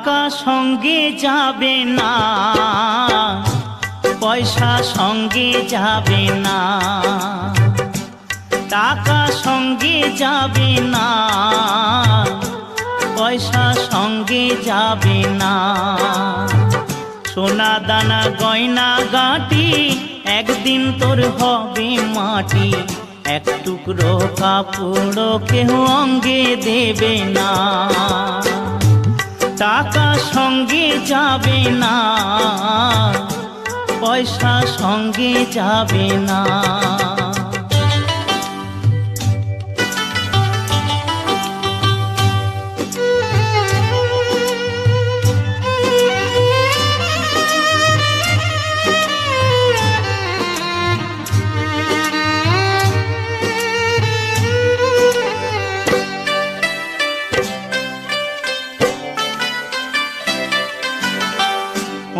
টাকা সঙ্গে যাবে না, পয়সা সঙ্গে যাবে না। টাকা সঙ্গে যাবে না, পয়সা সঙ্গে যাবে না। সোনা দানা গয়না গাঁটি একদিন তোর হবে মাটি। এক টুকরো কাপড় কেউ অঙ্গে দেবে না। টাকা সঙ্গে যাবে না, পয়সা সঙ্গে যাবে না।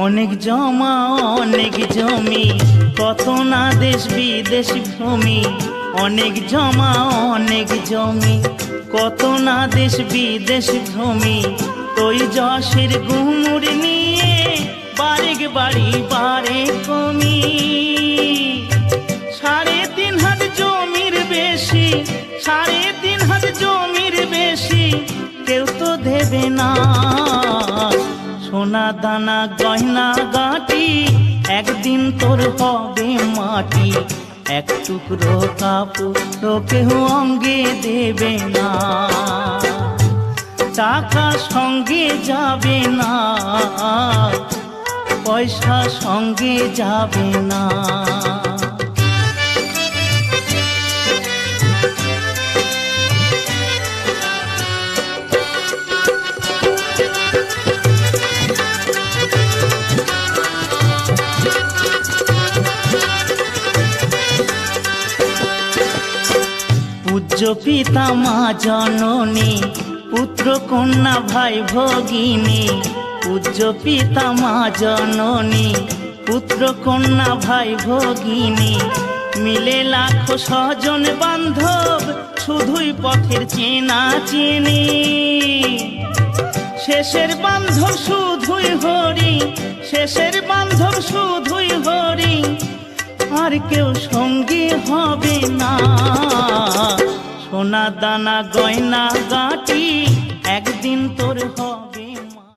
অনেক জমা অনেক জমি, কত না দেশ বিদেশ ভূমি। অনেক জমা অনেক জমি, কত না দেশ বিদেশ ভূমি। তুই যশের গুমুর নিয়ে বারেক বাড়ি বারে কমি। 3.5 হাত জমির বেশি, 3.5 হাত জমির বেশি কেউ তো দেবে না। সোনা দানা গয়না গাঁটি একদিন তোর হবে মাটি। এক টুকরো কাপড় কেউ অঙ্গে দেবে না। টাকা সঙ্গে যাবে না, পয়সা সঙ্গে যাবে না। পূজ্য পিতা মা জননী, পুত্র কন্যা ভাই ভগিনী। পূজ্য পিতা মা জননী, পুত্র কন্যা ভাই ভগিনী। মিলে লাখো স্বজন বান্ধব, শুধুই পথের চেনা চেনি। শেষের বান্ধব শুধুই হরি, শেষের বান্ধব শুধুই হরি। আর কেউ সঙ্গী হবে না। সোনা দানা গয়না গাঁটি